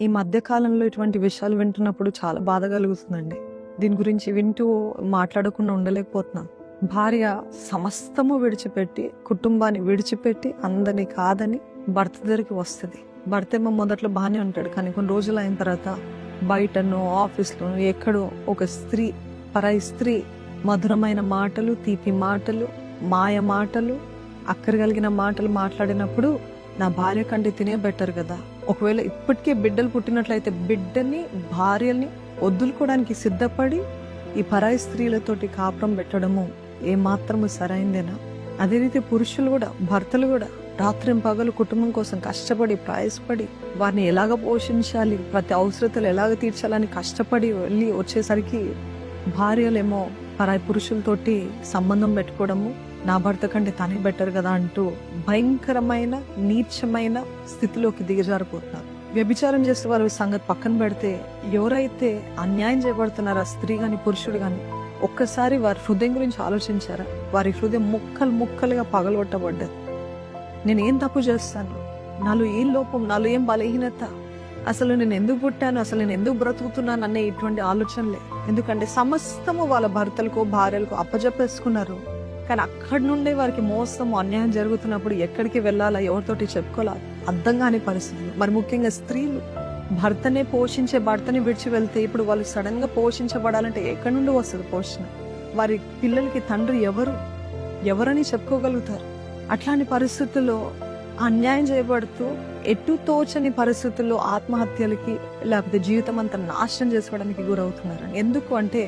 ఈ మధ్య కాలంలో ఇటువంటి విషయాలు వింటున్నప్పుడు చాలా బాధ కలుగుతుందండి. దీని గురించి వింటూ మాట్లాడకుండా ఉండలేకపోతున్నాను. భార్య సమస్తము విడిచిపెట్టి, కుటుంబాన్ని విడిచిపెట్టి, అందరినీ కాదని భర్త దగ్గరికి వస్తుంది. భర్త ఏమో మొదట్లో బాగానే ఉంటాడు, కానీ కొన్ని రోజులు అయిన తర్వాత బయటనో ఆఫీస్లోనో ఎక్కడో ఒక స్త్రీ, పరాయి స్త్రీ మధురమైన మాటలు, తీపి మాటలు, మాయ మాటలు, అక్కరగలిగిన మాటలు మాట్లాడినప్పుడు నా భార్య కంటే తినే బెటర్ కదా. ఒకవేళ ఇప్పటికే బిడ్డలు పుట్టినట్లయితే బిడ్డని, భార్యల్ని వదులుకోవడానికి సిద్ధపడి ఈ పరాయి స్త్రీలతోటి కాపురం పెట్టడము ఏమాత్రము సరైందేనా? అదే రీతి పురుషులు కూడా, భర్తలు కూడా రాత్రింపగలు కుటుంబం కోసం కష్టపడి, ప్రయాసపడి, వారిని ఎలాగ పోషించాలి, ప్రతి అవసరతలు ఎలాగ తీర్చాలని కష్టపడి వెళ్ళి వచ్చేసరికి భార్యలేమో పరాయి పురుషులతోటి సంబంధం పెట్టుకోవడము, నా భర్త కంటే తనే బెటర్ కదా అంటూ భయంకరమైన నీచమైన స్థితిలోకి దిగజారిపోతున్నారు. వ్యభిచారం చేసే వారి సంగతి పక్కన పెడితే, ఎవరైతే అన్యాయం చేయబడుతున్నారో ఆ స్త్రీ గాని పురుషుడు గాని, ఒక్కసారి వారి హృదయం గురించి ఆలోచించారా? వారి హృదయం ముక్కలు ముక్కలుగా పగలగొట్టబడ్డది. నేనేం తప్పు చేస్తాను, నాలో ఏం లోపం, నాలో ఏం బలహీనత, అసలు నేను ఎందుకు పుట్టాను, అసలు నేను ఎందుకు బ్రతుకుతున్నాను అనే ఇటువంటి ఆలోచనలే. ఎందుకంటే సమస్తము వాళ్ళ భర్తలకు, భార్యలకు అప్పజెప్పేసుకున్నారు. కానీ అక్కడి నుండే వారికి మోసం, అన్యాయం జరుగుతున్నప్పుడు ఎక్కడికి వెళ్ళాలా, ఎవరితోటి చెప్పుకోవాలా అర్థం కాని పరిస్థితులు. మరి ముఖ్యంగా స్త్రీలు భర్తనే పోషించే భర్తని విడిచి వెళ్తే ఇప్పుడు వాళ్ళు సడన్ గా పోషించబడాలంటే ఎక్కడి నుండి వస్తుంది పోషణ? వారి పిల్లలకి తండ్రి ఎవరని చెప్పుకోగలుగుతారు? అట్లాంటి పరిస్థితుల్లో అన్యాయం చేయబడుతూ ఎటు తోచని పరిస్థితుల్లో ఆత్మహత్యలకి, లేకపోతే జీవితం అంతా నాశనం చేసుకోవడానికి గురవుతున్నారు. ఎందుకు అంటే,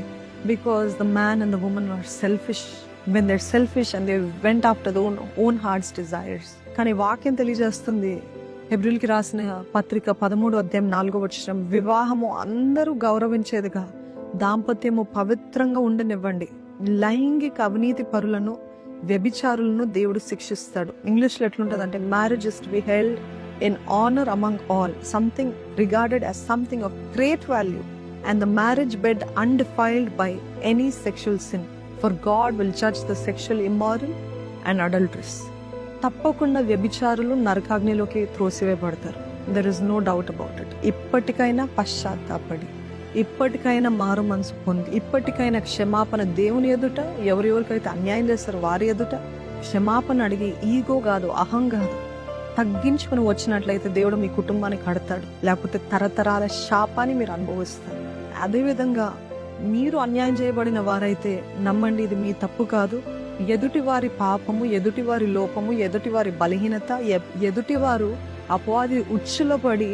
because the man and the women are selfish. when they're selfish and they went after their own heart's desires. కానీ వాక్యం తెలియజేస్తుంది, హెబ్రీయులకి రాసిన పత్రిక 13:4 వివాహము అందరూ గౌరవించేదిగా, దాంపత్యము పవిత్రంగా ఉండనివ్వండి. లైంగిక అవినీతి పరులను, వ్యభిచారులను దేవుడు శిక్షిస్తాడు. ఇంగ్లీష్ లో ఎట్లుంటది అంటే, marriage is to be held in honour among all, something regarded as something of great value, and the marriage bed undefiled by any sexual sin, for God will judge the sexually immoral and adulterous. తప్పకుండా వ్యభిచారులు నరకాగ్నిలోకి త్రోసివేయబడతారు. There is no doubt about it. ఇప్పటికైనా పశ్చాత్తాపడి, ఇప్పటికైనా మారు మనసు పొంది, ఇప్పటికైనా క్షమాపణ దేవుని ఎదుట, ఎవరెవరికైతే అన్యాయం చేస్తారో వారి ఎదుట క్షమాపణ అడిగి, ఈగో కాదు, అహం కాదు, తగ్గించుకుని వచ్చినట్లయితే దేవుడు మీ కుటుంబాన్ని కడతాడు. లేకపోతే తరతరాల శాపాన్ని మీరు అనుభవిస్తారు. అదేవిధంగా మీరు అన్యాయం చేయబడిన వారైతే నమ్మండి, ఇది మీ తప్పు కాదు. ఎదుటి వారి పాపము, ఎదుటి వారి లోపము, ఎదుటి వారి బలహీనత, ఎదుటి వారు అపవాది ఉచ్చులో పడి